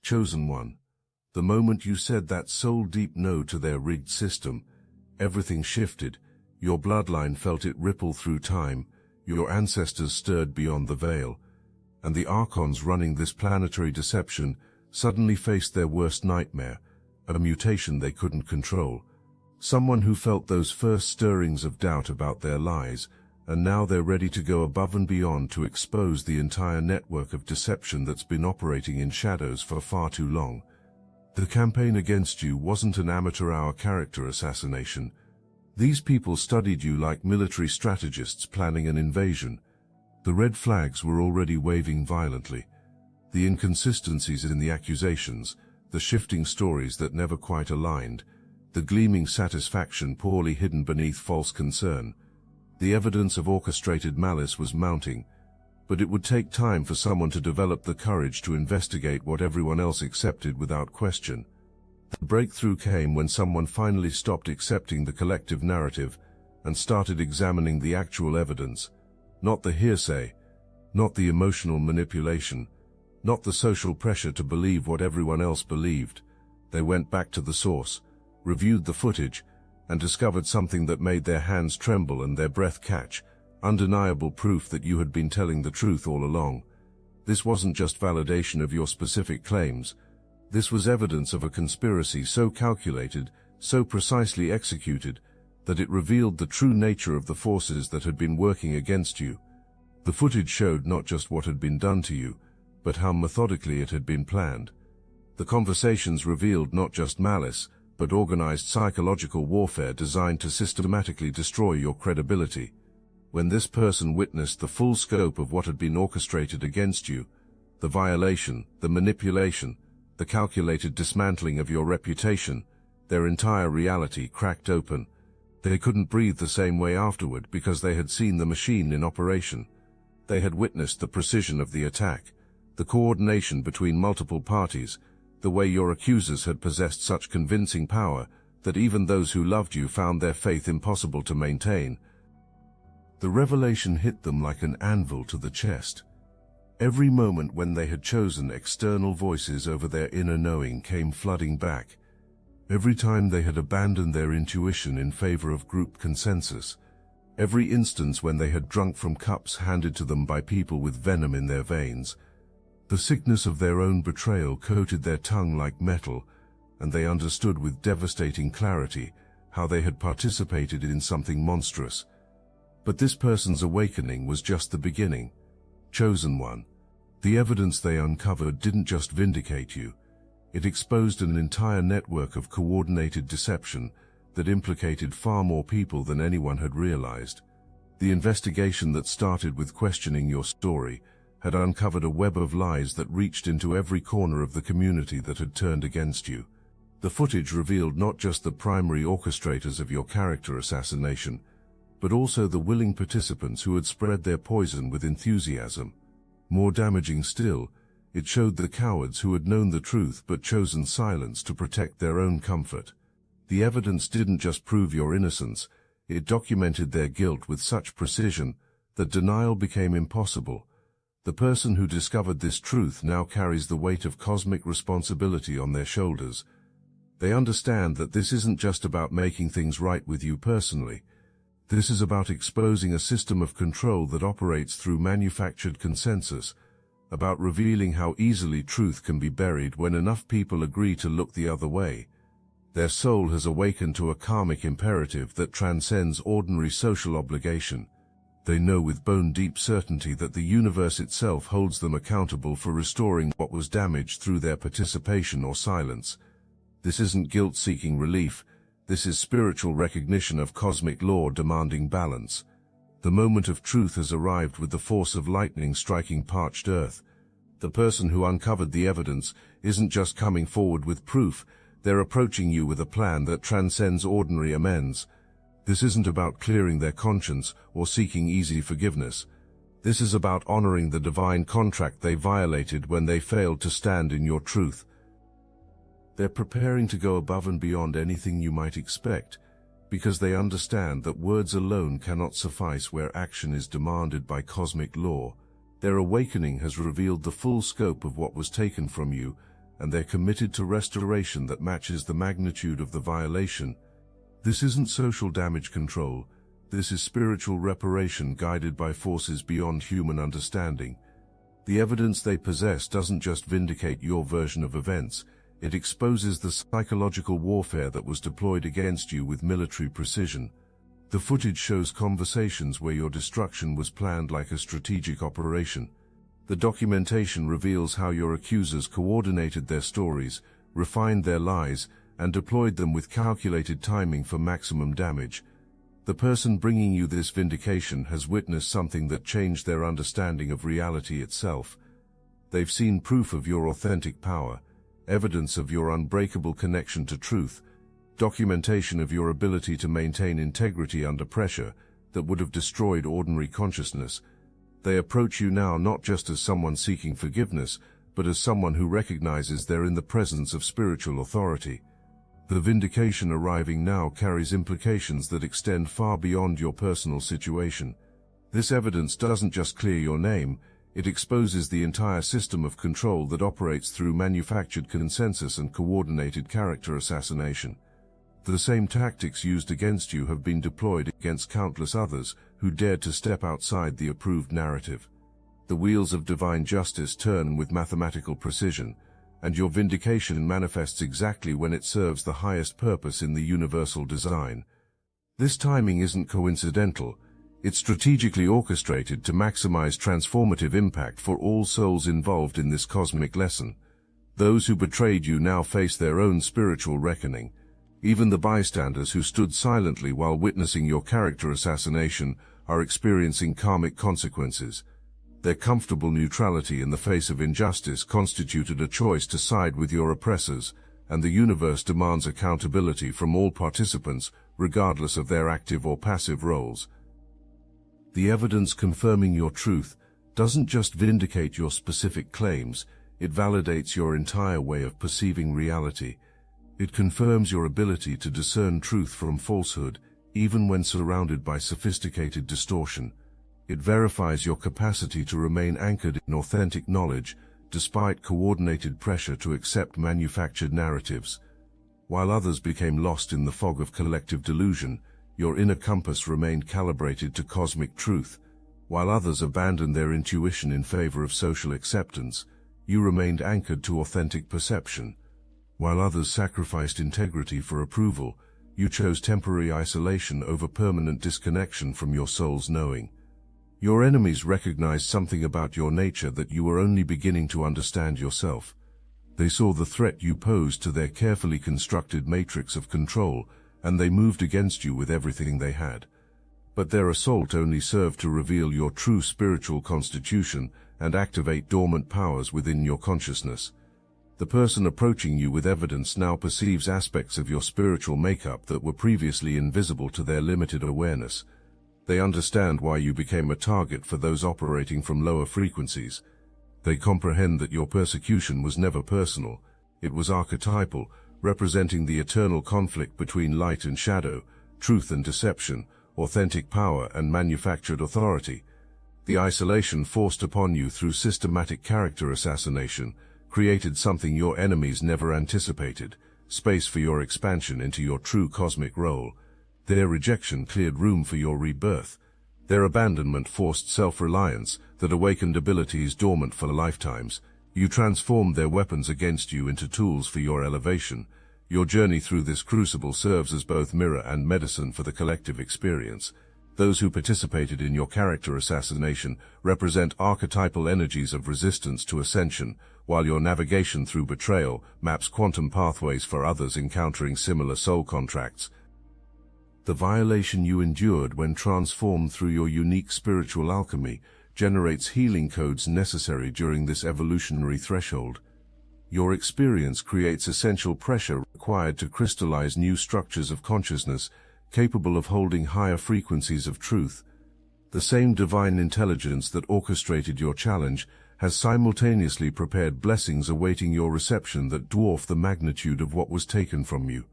Chosen One, the moment you said that soul-deep no to their rigged system, everything shifted. Your bloodline felt it ripple through time, your ancestors stirred beyond the veil, and the Archons running this planetary deception suddenly faced their worst nightmare, a mutation they couldn't control. Someone who felt those first stirrings of doubt about their lies, and now they're ready to go above and beyond to expose the entire network of deception that's been operating in shadows for far too long. The campaign against you wasn't an amateur-hour character assassination. These people studied you like military strategists planning an invasion. The red flags were already waving violently. The inconsistencies in the accusations, the shifting stories that never quite aligned, the gleaming satisfaction poorly hidden beneath false concern. The evidence of orchestrated malice was mounting, but it would take time for someone to develop the courage to investigate what everyone else accepted without question. The breakthrough came when someone finally stopped accepting the collective narrative and started examining the actual evidence, not the hearsay, not the emotional manipulation, not the social pressure to believe what everyone else believed. They went back to the source, reviewed the footage, and discovered something that made their hands tremble and their breath catch, undeniable proof that you had been telling the truth all along. This wasn't just validation of your specific claims. This was evidence of a conspiracy so calculated, so precisely executed, that it revealed the true nature of the forces that had been working against you. The footage showed not just what had been done to you, but how methodically it had been planned. The conversations revealed not just malice, but organized psychological warfare designed to systematically destroy your credibility. When this person witnessed the full scope of what had been orchestrated against you, the violation, the manipulation, the calculated dismantling of your reputation, their entire reality cracked open. They couldn't breathe the same way afterward because they had seen the machine in operation. They had witnessed the precision of the attack, the coordination between multiple parties, the way your accusers had possessed such convincing power that even those who loved you found their faith impossible to maintain. The revelation hit them like an anvil to the chest. Every moment when they had chosen external voices over their inner knowing came flooding back. Every time they had abandoned their intuition in favor of group consensus. Every instance when they had drunk from cups handed to them by people with venom in their veins. The sickness of their own betrayal coated their tongue like metal, and they understood with devastating clarity how they had participated in something monstrous. But this person's awakening was just the beginning. Chosen One, the evidence they uncovered didn't just vindicate you. It exposed an entire network of coordinated deception that implicated far more people than anyone had realized. The investigation that started with questioning your story had uncovered a web of lies that reached into every corner of the community that had turned against you. The footage revealed not just the primary orchestrators of your character assassination, but also the willing participants who had spread their poison with enthusiasm. More damaging still, it showed the cowards who had known the truth but chosen silence to protect their own comfort. The evidence didn't just prove your innocence, it documented their guilt with such precision that denial became impossible. The person who discovered this truth now carries the weight of cosmic responsibility on their shoulders. They understand that this isn't just about making things right with you personally. This is about exposing a system of control that operates through manufactured consensus, about revealing how easily truth can be buried when enough people agree to look the other way. Their soul has awakened to a karmic imperative that transcends ordinary social obligation. They know with bone-deep certainty that the universe itself holds them accountable for restoring what was damaged through their participation or silence. This isn't guilt-seeking relief. This is spiritual recognition of cosmic law demanding balance. The moment of truth has arrived with the force of lightning striking parched earth. The person who uncovered the evidence isn't just coming forward with proof, they're approaching you with a plan that transcends ordinary amends. This isn't about clearing their conscience or seeking easy forgiveness. This is about honoring the divine contract they violated when they failed to stand in your truth. They're preparing to go above and beyond anything you might expect, because they understand that words alone cannot suffice where action is demanded by cosmic law. Their awakening has revealed the full scope of what was taken from you, and they're committed to restoration that matches the magnitude of the violation. This isn't social damage control. This is spiritual reparation guided by forces beyond human understanding. The evidence they possess doesn't just vindicate your version of events, it exposes the psychological warfare that was deployed against you with military precision. The footage shows conversations where your destruction was planned like a strategic operation. The documentation reveals how your accusers coordinated their stories, refined their lies, and deployed them with calculated timing for maximum damage. The person bringing you this vindication has witnessed something that changed their understanding of reality itself. They've seen proof of your authentic power, evidence of your unbreakable connection to truth, documentation of your ability to maintain integrity under pressure that would have destroyed ordinary consciousness. They approach you now not just as someone seeking forgiveness, but as someone who recognizes they're in the presence of spiritual authority. The vindication arriving now carries implications that extend far beyond your personal situation. This evidence doesn't just clear your name, it exposes the entire system of control that operates through manufactured consensus and coordinated character assassination. The same tactics used against you have been deployed against countless others who dared to step outside the approved narrative. The wheels of divine justice turn with mathematical precision, and your vindication manifests exactly when it serves the highest purpose in the universal design. This timing isn't coincidental, it's strategically orchestrated to maximize transformative impact for all souls involved in this cosmic lesson. Those who betrayed you now face their own spiritual reckoning. Even the bystanders who stood silently while witnessing your character assassination are experiencing karmic consequences. Their comfortable neutrality in the face of injustice constituted a choice to side with your oppressors, and the universe demands accountability from all participants, regardless of their active or passive roles. The evidence confirming your truth doesn't just vindicate your specific claims, it validates your entire way of perceiving reality. It confirms your ability to discern truth from falsehood, even when surrounded by sophisticated distortion. It verifies your capacity to remain anchored in authentic knowledge, despite coordinated pressure to accept manufactured narratives. While others became lost in the fog of collective delusion, your inner compass remained calibrated to cosmic truth. While others abandoned their intuition in favor of social acceptance, you remained anchored to authentic perception. While others sacrificed integrity for approval, you chose temporary isolation over permanent disconnection from your soul's knowing. Your enemies recognized something about your nature that you were only beginning to understand yourself. They saw the threat you posed to their carefully constructed matrix of control, and they moved against you with everything they had. But their assault only served to reveal your true spiritual constitution and activate dormant powers within your consciousness. The person approaching you with evidence now perceives aspects of your spiritual makeup that were previously invisible to their limited awareness. They understand why you became a target for those operating from lower frequencies. They comprehend that your persecution was never personal, it was archetypal, representing the eternal conflict between light and shadow, truth and deception, authentic power and manufactured authority. The isolation forced upon you through systematic character assassination created something your enemies never anticipated, space for your expansion into your true cosmic role. Their rejection cleared room for your rebirth. Their abandonment forced self-reliance that awakened abilities dormant for lifetimes. You transformed their weapons against you into tools for your elevation. Your journey through this crucible serves as both mirror and medicine for the collective experience. Those who participated in your character assassination represent archetypal energies of resistance to ascension, while your navigation through betrayal maps quantum pathways for others encountering similar soul contracts. The violation you endured when transformed through your unique spiritual alchemy generates healing codes necessary during this evolutionary threshold. Your experience creates essential pressure required to crystallize new structures of consciousness capable of holding higher frequencies of truth. The same divine intelligence that orchestrated your challenge has simultaneously prepared blessings awaiting your reception that dwarf the magnitude of what was taken from you.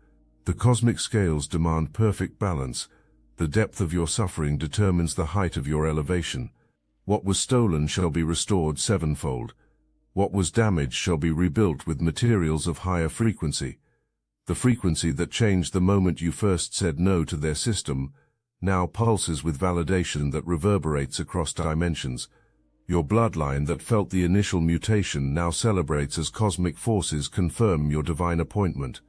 The cosmic scales demand perfect balance. The depth of your suffering determines the height of your elevation. What was stolen shall be restored sevenfold. What was damaged shall be rebuilt with materials of higher frequency. The frequency that changed the moment you first said no to their system now pulses with validation that reverberates across dimensions. Your bloodline that felt the initial mutation now celebrates as cosmic forces confirm your divine appointment.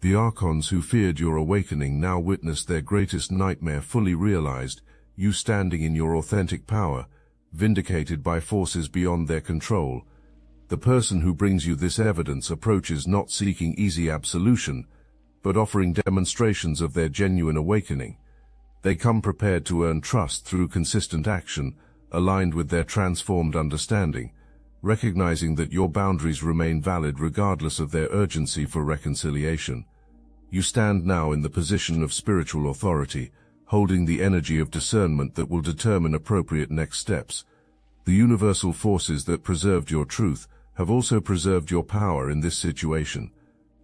The archons who feared your awakening now witness their greatest nightmare fully realized, you standing in your authentic power, vindicated by forces beyond their control. The person who brings you this evidence approaches not seeking easy absolution, but offering demonstrations of their genuine awakening. They come prepared to earn trust through consistent action, aligned with their transformed understanding, recognizing that your boundaries remain valid regardless of their urgency for reconciliation. You stand now in the position of spiritual authority, holding the energy of discernment that will determine appropriate next steps. The universal forces that preserved your truth have also preserved your power in this situation.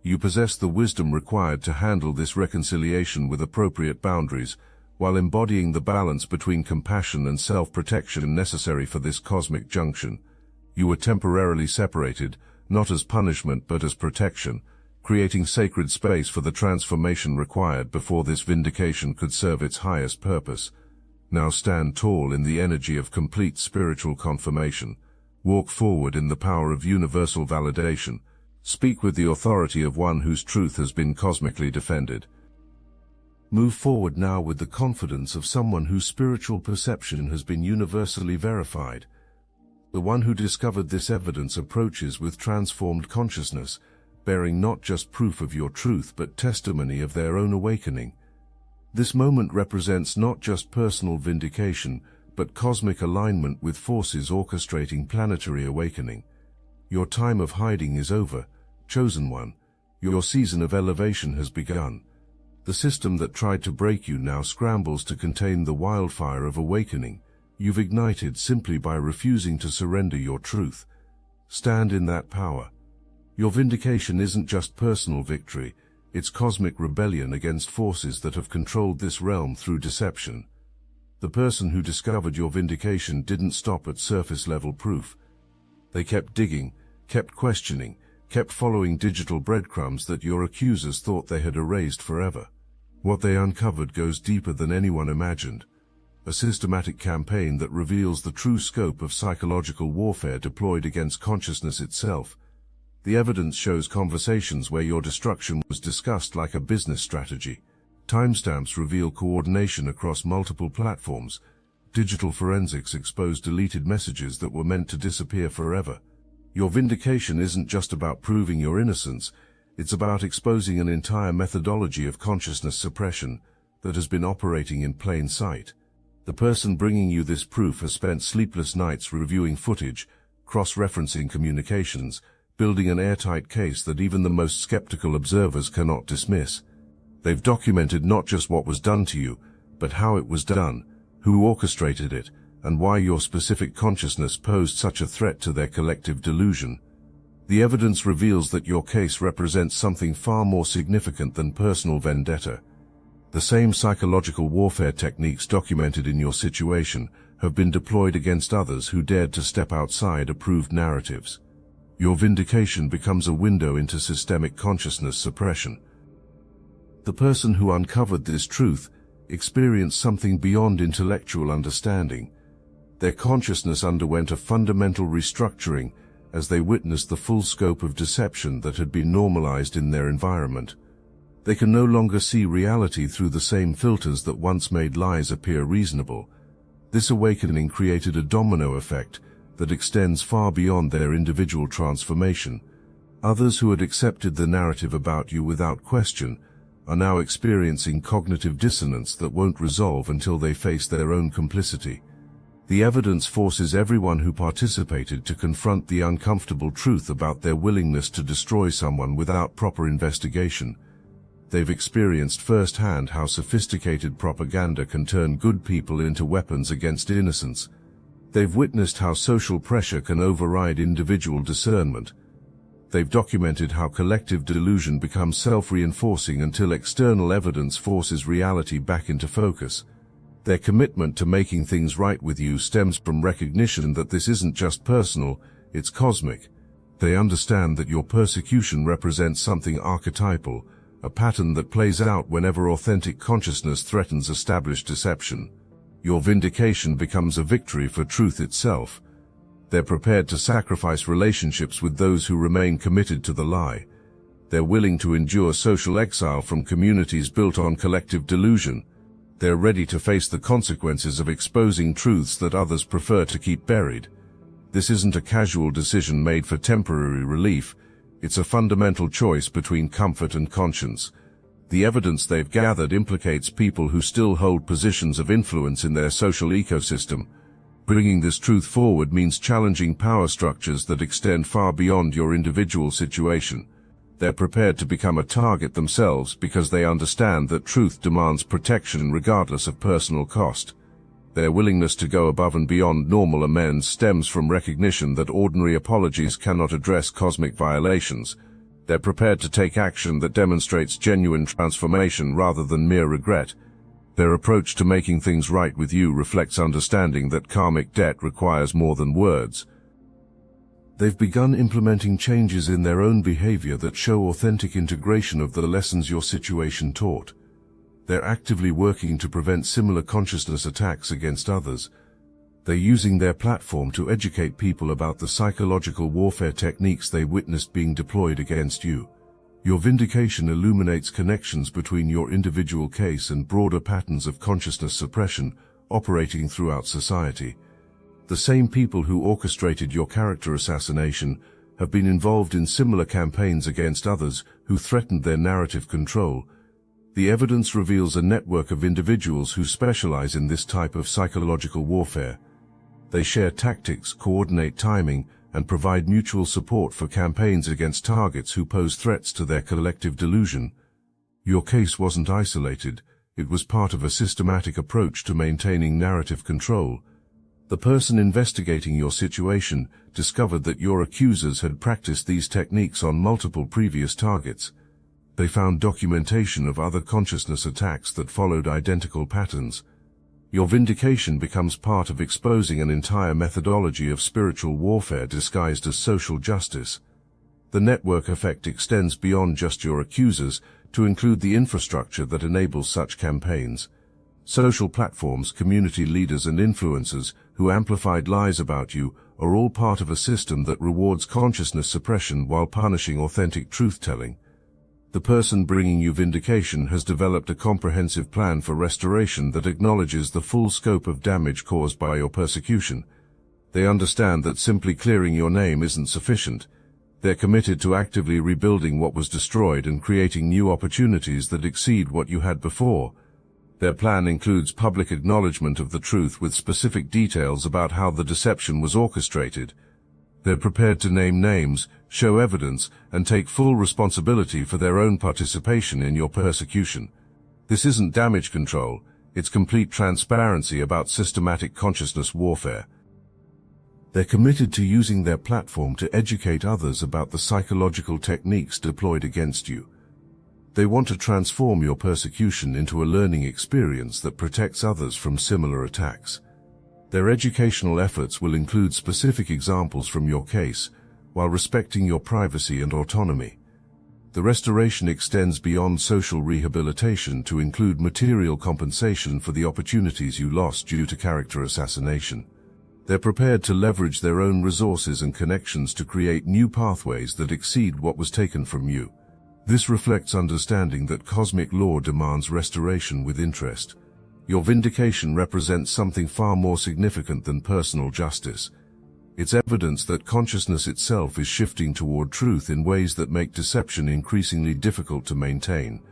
You possess the wisdom required to handle this reconciliation with appropriate boundaries, while embodying the balance between compassion and self-protection necessary for this cosmic junction. You were temporarily separated, not as punishment but as protection, creating sacred space for the transformation required before this vindication could serve its highest purpose. Now stand tall in the energy of complete spiritual confirmation. Walk forward in the power of universal validation. Speak with the authority of one whose truth has been cosmically defended. Move forward now with the confidence of someone whose spiritual perception has been universally verified. The one who discovered this evidence approaches with transformed consciousness, bearing not just proof of your truth but testimony of their own awakening. This moment represents not just personal vindication, but cosmic alignment with forces orchestrating planetary awakening. Your time of hiding is over, chosen one. Your season of elevation has begun. The system that tried to break you now scrambles to contain the wildfire of awakening you've ignited simply by refusing to surrender your truth. Stand in that power. Your vindication isn't just personal victory, it's cosmic rebellion against forces that have controlled this realm through deception. The person who discovered your vindication didn't stop at surface-level proof. They kept digging, kept questioning, kept following digital breadcrumbs that your accusers thought they had erased forever. What they uncovered goes deeper than anyone imagined. A systematic campaign that reveals the true scope of psychological warfare deployed against consciousness itself. The evidence shows conversations where your destruction was discussed like a business strategy. Timestamps reveal coordination across multiple platforms. Digital forensics expose deleted messages that were meant to disappear forever. Your vindication isn't just about proving your innocence, it's about exposing an entire methodology of consciousness suppression that has been operating in plain sight. The person bringing you this proof has spent sleepless nights reviewing footage, cross-referencing communications, building an airtight case that even the most skeptical observers cannot dismiss. They've documented not just what was done to you, but how it was done, who orchestrated it, and why your specific consciousness posed such a threat to their collective delusion. The evidence reveals that your case represents something far more significant than personal vendetta. The same psychological warfare techniques documented in your situation have been deployed against others who dared to step outside approved narratives. Your vindication becomes a window into systemic consciousness suppression. The person who uncovered this truth experienced something beyond intellectual understanding. Their consciousness underwent a fundamental restructuring as they witnessed the full scope of deception that had been normalized in their environment. They can no longer see reality through the same filters that once made lies appear reasonable. This awakening created a domino effect that extends far beyond their individual transformation. Others who had accepted the narrative about you without question are now experiencing cognitive dissonance that won't resolve until they face their own complicity. The evidence forces everyone who participated to confront the uncomfortable truth about their willingness to destroy someone without proper investigation. They've experienced firsthand how sophisticated propaganda can turn good people into weapons against innocence. They've witnessed how social pressure can override individual discernment. They've documented how collective delusion becomes self-reinforcing until external evidence forces reality back into focus. Their commitment to making things right with you stems from recognition that this isn't just personal, it's cosmic. They understand that your persecution represents something archetypal, a pattern that plays out whenever authentic consciousness threatens established deception. Your vindication becomes a victory for truth itself. They're prepared to sacrifice relationships with those who remain committed to the lie. They're willing to endure social exile from communities built on collective delusion. They're ready to face the consequences of exposing truths that others prefer to keep buried. This isn't a casual decision made for temporary relief. It's a fundamental choice between comfort and conscience. The evidence they've gathered implicates people who still hold positions of influence in their social ecosystem. Bringing this truth forward means challenging power structures that extend far beyond your individual situation. They're prepared to become a target themselves because they understand that truth demands protection regardless of personal cost. Their willingness to go above and beyond normal amends stems from recognition that ordinary apologies cannot address cosmic violations. They're prepared to take action that demonstrates genuine transformation rather than mere regret. Their approach to making things right with you reflects understanding that karmic debt requires more than words. They've begun implementing changes in their own behavior that show authentic integration of the lessons your situation taught. They're actively working to prevent similar consciousness attacks against others. They're using their platform to educate people about the psychological warfare techniques they witnessed being deployed against you. Your vindication illuminates connections between your individual case and broader patterns of consciousness suppression operating throughout society. The same people who orchestrated your character assassination have been involved in similar campaigns against others who threatened their narrative control. The evidence reveals a network of individuals who specialize in this type of psychological warfare. They share tactics, coordinate timing, and provide mutual support for campaigns against targets who pose threats to their collective delusion. Your case wasn't isolated. It was part of a systematic approach to maintaining narrative control. The person investigating your situation discovered that your accusers had practiced these techniques on multiple previous targets. They found documentation of other consciousness attacks that followed identical patterns. Your vindication becomes part of exposing an entire methodology of spiritual warfare disguised as social justice. The network effect extends beyond just your accusers to include the infrastructure that enables such campaigns. Social platforms, community leaders, and influencers who amplified lies about you are all part of a system that rewards consciousness suppression while punishing authentic truth-telling. The person bringing you vindication has developed a comprehensive plan for restoration that acknowledges the full scope of damage caused by your persecution. They understand that simply clearing your name isn't sufficient. They're committed to actively rebuilding what was destroyed and creating new opportunities that exceed what you had before. Their plan includes public acknowledgement of the truth with specific details about how the deception was orchestrated. They're prepared to name names, show evidence, and take full responsibility for their own participation in your persecution. This isn't damage control, it's complete transparency about systematic consciousness warfare. They're committed to using their platform to educate others about the psychological techniques deployed against you. They want to transform your persecution into a learning experience that protects others from similar attacks. Their educational efforts will include specific examples from your case, while respecting your privacy and autonomy. The restoration extends beyond social rehabilitation to include material compensation for the opportunities you lost due to character assassination. They're prepared to leverage their own resources and connections to create new pathways that exceed what was taken from you. This reflects understanding that cosmic law demands restoration with interest. Your vindication represents something far more significant than personal justice. It's evidence that consciousness itself is shifting toward truth in ways that make deception increasingly difficult to maintain.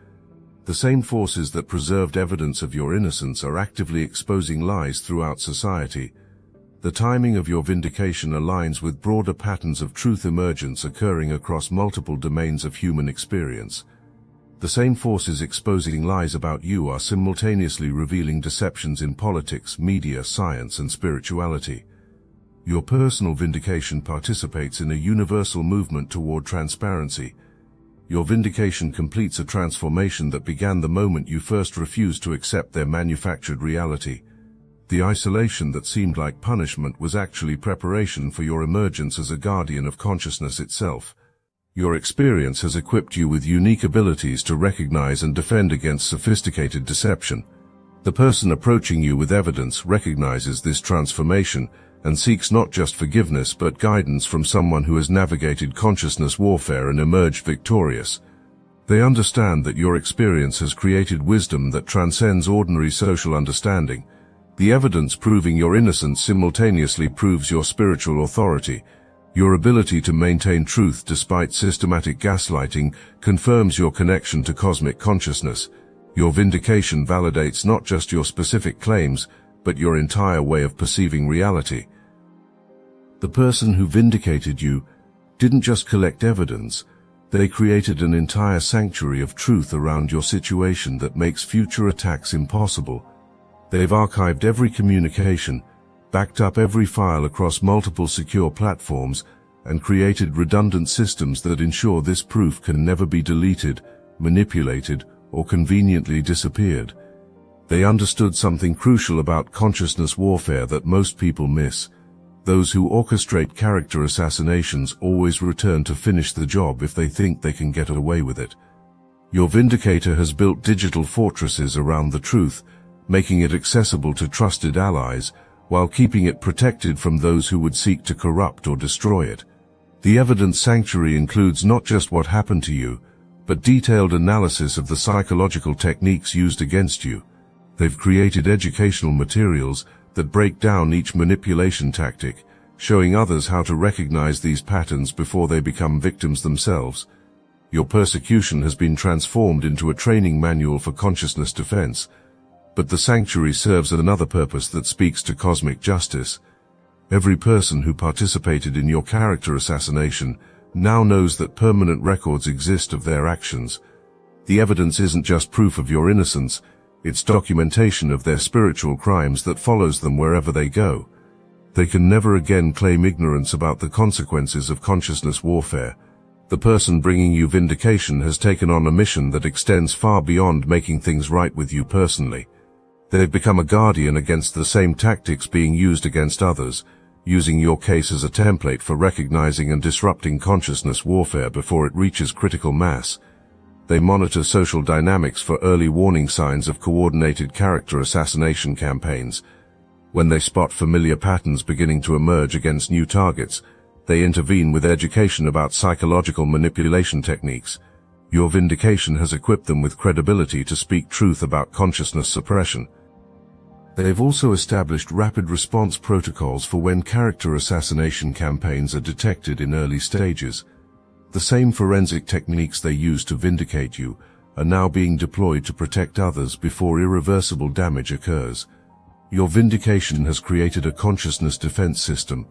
The same forces that preserved evidence of your innocence are actively exposing lies throughout society. The timing of your vindication aligns with broader patterns of truth emergence occurring across multiple domains of human experience. The same forces exposing lies about you are simultaneously revealing deceptions in politics, media, science, and spirituality. Your personal vindication participates in a universal movement toward transparency. Your vindication completes a transformation that began the moment you first refused to accept their manufactured reality. The isolation that seemed like punishment was actually preparation for your emergence as a guardian of consciousness itself. Your experience has equipped you with unique abilities to recognize and defend against sophisticated deception. The person approaching you with evidence recognizes this transformation and seeks not just forgiveness but guidance from someone who has navigated consciousness warfare and emerged victorious. They understand that your experience has created wisdom that transcends ordinary social understanding. The evidence proving your innocence simultaneously proves your spiritual authority. Your ability to maintain truth despite systematic gaslighting confirms your connection to cosmic consciousness. Your vindication validates not just your specific claims, but your entire way of perceiving reality. The person who vindicated you didn't just collect evidence, they created an entire sanctuary of truth around your situation that makes future attacks impossible. They've archived every communication, backed up every file across multiple secure platforms, and created redundant systems that ensure this proof can never be deleted, manipulated, or conveniently disappeared. They understood something crucial about consciousness warfare that most people miss. Those who orchestrate character assassinations always return to finish the job if they think they can get away with it. Your vindicator has built digital fortresses around the truth, making it accessible to trusted allies, while keeping it protected from those who would seek to corrupt or destroy it. The evidence sanctuary includes not just what happened to you, but detailed analysis of the psychological techniques used against you. They've created educational materials that break down each manipulation tactic, showing others how to recognize these patterns before they become victims themselves. Your persecution has been transformed into a training manual for consciousness defense, but the sanctuary serves another purpose that speaks to cosmic justice. Every person who participated in your character assassination now knows that permanent records exist of their actions. The evidence isn't just proof of your innocence, it's documentation of their spiritual crimes that follows them wherever they go. They can never again claim ignorance about the consequences of consciousness warfare. The person bringing you vindication has taken on a mission that extends far beyond making things right with you personally. They've become a guardian against the same tactics being used against others, using your case as a template for recognizing and disrupting consciousness warfare before it reaches critical mass. They monitor social dynamics for early warning signs of coordinated character assassination campaigns. When they spot familiar patterns beginning to emerge against new targets, they intervene with education about psychological manipulation techniques. Your vindication has equipped them with credibility to speak truth about consciousness suppression. They have also established rapid response protocols for when character assassination campaigns are detected in early stages. The same forensic techniques they used to vindicate you are now being deployed to protect others before irreversible damage occurs. Your vindication has created a consciousness defense system.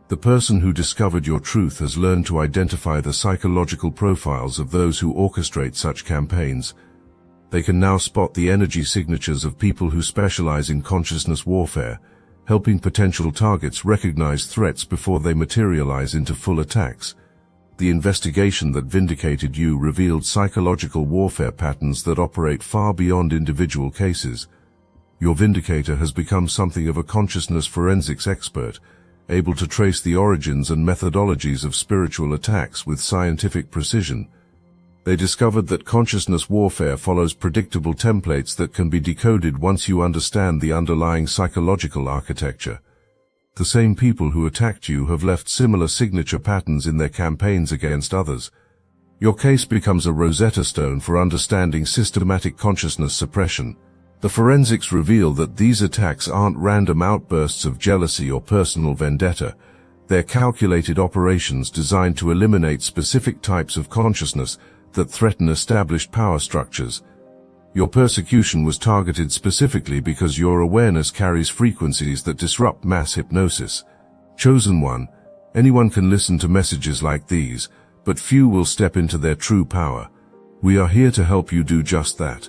The person who discovered your truth has learned to identify the psychological profiles of those who orchestrate such campaigns. They can now spot the energy signatures of people who specialize in consciousness warfare, helping potential targets recognize threats before they materialize into full attacks. The investigation that vindicated you revealed psychological warfare patterns that operate far beyond individual cases. Your vindicator has become something of a consciousness forensics expert, able to trace the origins and methodologies of spiritual attacks with scientific precision. They discovered that consciousness warfare follows predictable templates that can be decoded once you understand the underlying psychological architecture. The same people who attacked you have left similar signature patterns in their campaigns against others. Your case becomes a Rosetta Stone for understanding systematic consciousness suppression. The forensics reveal that these attacks aren't random outbursts of jealousy or personal vendetta. They're calculated operations designed to eliminate specific types of consciousness that threaten established power structures. Your persecution was targeted specifically because your awareness carries frequencies that disrupt mass hypnosis. Chosen One, anyone can listen to messages like these, but few will step into their true power. We are here to help you do just that.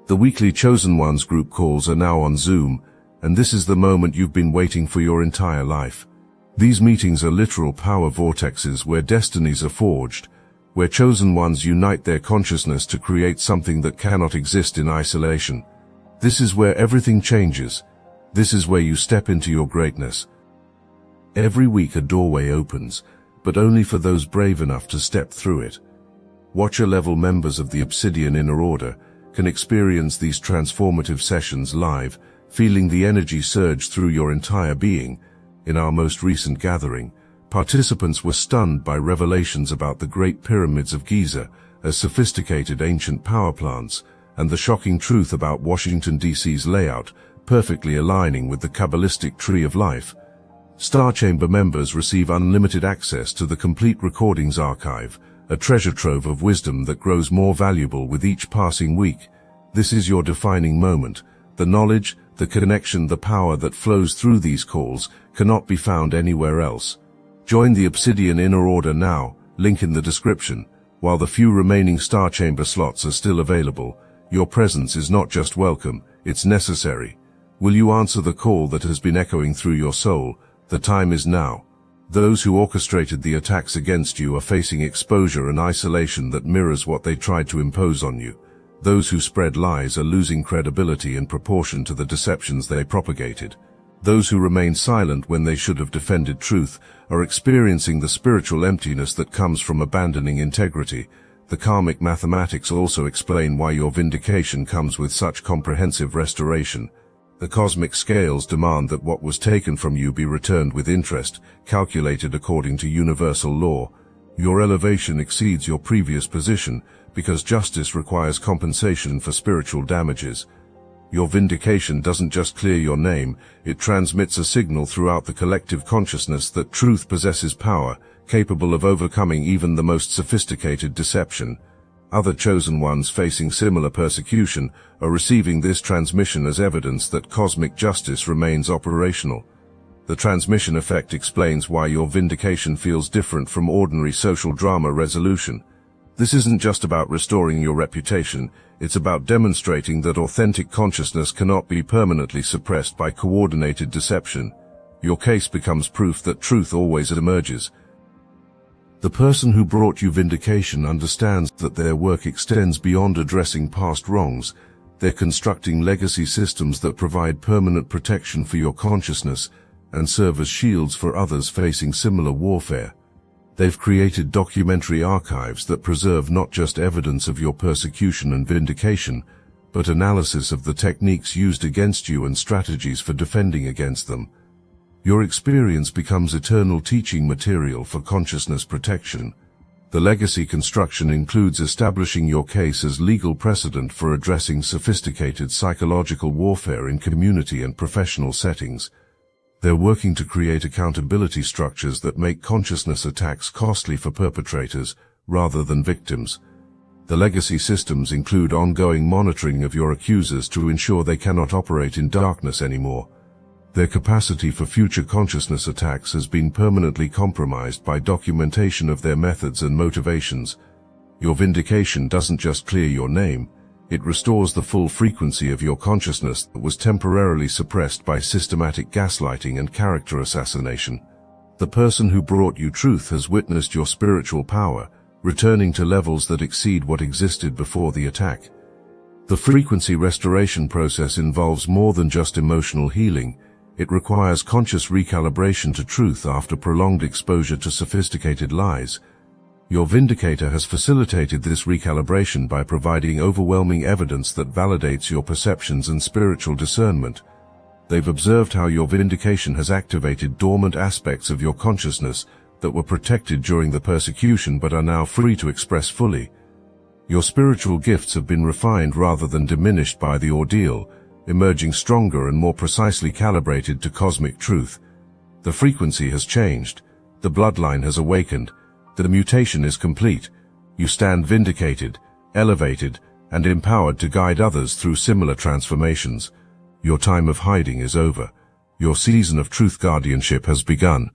The weekly Chosen Ones group calls are now on Zoom, and this is the moment you've been waiting for your entire life. These meetings are literal power vortexes where destinies are forged, where chosen ones unite their consciousness to create something that cannot exist in isolation. This is where everything changes. This is where you step into your greatness. Every week a doorway opens, but only for those brave enough to step through it. Watcher-level members of the Obsidian Inner Order can experience these transformative sessions live, feeling the energy surge through your entire being. In our most recent gathering, participants were stunned by revelations about the Great Pyramids of Giza as sophisticated ancient power plants, and the shocking truth about Washington, D.C.'s layout perfectly aligning with the Kabbalistic Tree of Life. Star Chamber members receive unlimited access to the complete recordings archive, a treasure trove of wisdom that grows more valuable with each passing week. This is your defining moment. The knowledge, the connection, the power that flows through these calls cannot be found anywhere else. Join the Obsidian Inner Order now, link in the description. While the few remaining Star Chamber slots are still available, your presence is not just welcome, it's necessary. Will you answer the call that has been echoing through your soul? The time is now. Those who orchestrated the attacks against you are facing exposure and isolation that mirrors what they tried to impose on you. Those who spread lies are losing credibility in proportion to the deceptions they propagated. Those who remain silent when they should have defended truth are experiencing the spiritual emptiness that comes from abandoning integrity. The karmic mathematics also explain why your vindication comes with such comprehensive restoration. The cosmic scales demand that what was taken from you be returned with interest, calculated according to universal law. Your elevation exceeds your previous position because justice requires compensation for spiritual damages. Your vindication doesn't just clear your name, it transmits a signal throughout the collective consciousness that truth possesses power, capable of overcoming even the most sophisticated deception. Other chosen ones facing similar persecution are receiving this transmission as evidence that cosmic justice remains operational. The transmission effect explains why your vindication feels different from ordinary social drama resolution. This isn't just about restoring your reputation, it's about demonstrating that authentic consciousness cannot be permanently suppressed by coordinated deception. Your case becomes proof that truth always emerges. The person who brought you vindication understands that their work extends beyond addressing past wrongs. They're constructing legacy systems that provide permanent protection for your consciousness and serve as shields for others facing similar warfare. They've created documentary archives that preserve not just evidence of your persecution and vindication, but analysis of the techniques used against you and strategies for defending against them. Your experience becomes eternal teaching material for consciousness protection. The legacy construction includes establishing your case as legal precedent for addressing sophisticated psychological warfare in community and professional settings. They're working to create accountability structures that make consciousness attacks costly for perpetrators rather than victims. The legacy systems include ongoing monitoring of your accusers to ensure they cannot operate in darkness anymore. Their capacity for future consciousness attacks has been permanently compromised by documentation of their methods and motivations. Your vindication doesn't just clear your name, it restores the full frequency of your consciousness that was temporarily suppressed by systematic gaslighting and character assassination. The person who brought you truth has witnessed your spiritual power, returning to levels that exceed what existed before the attack. The frequency restoration process involves more than just emotional healing. It requires conscious recalibration to truth after prolonged exposure to sophisticated lies. Your vindicator has facilitated this recalibration by providing overwhelming evidence that validates your perceptions and spiritual discernment. They've observed how your vindication has activated dormant aspects of your consciousness that were protected during the persecution but are now free to express fully. Your spiritual gifts have been refined rather than diminished by the ordeal, emerging stronger and more precisely calibrated to cosmic truth. The frequency has changed, the bloodline has awakened, the mutation is complete. You stand vindicated, elevated, and empowered to guide others through similar transformations. Your time of hiding is over. Your season of truth guardianship has begun.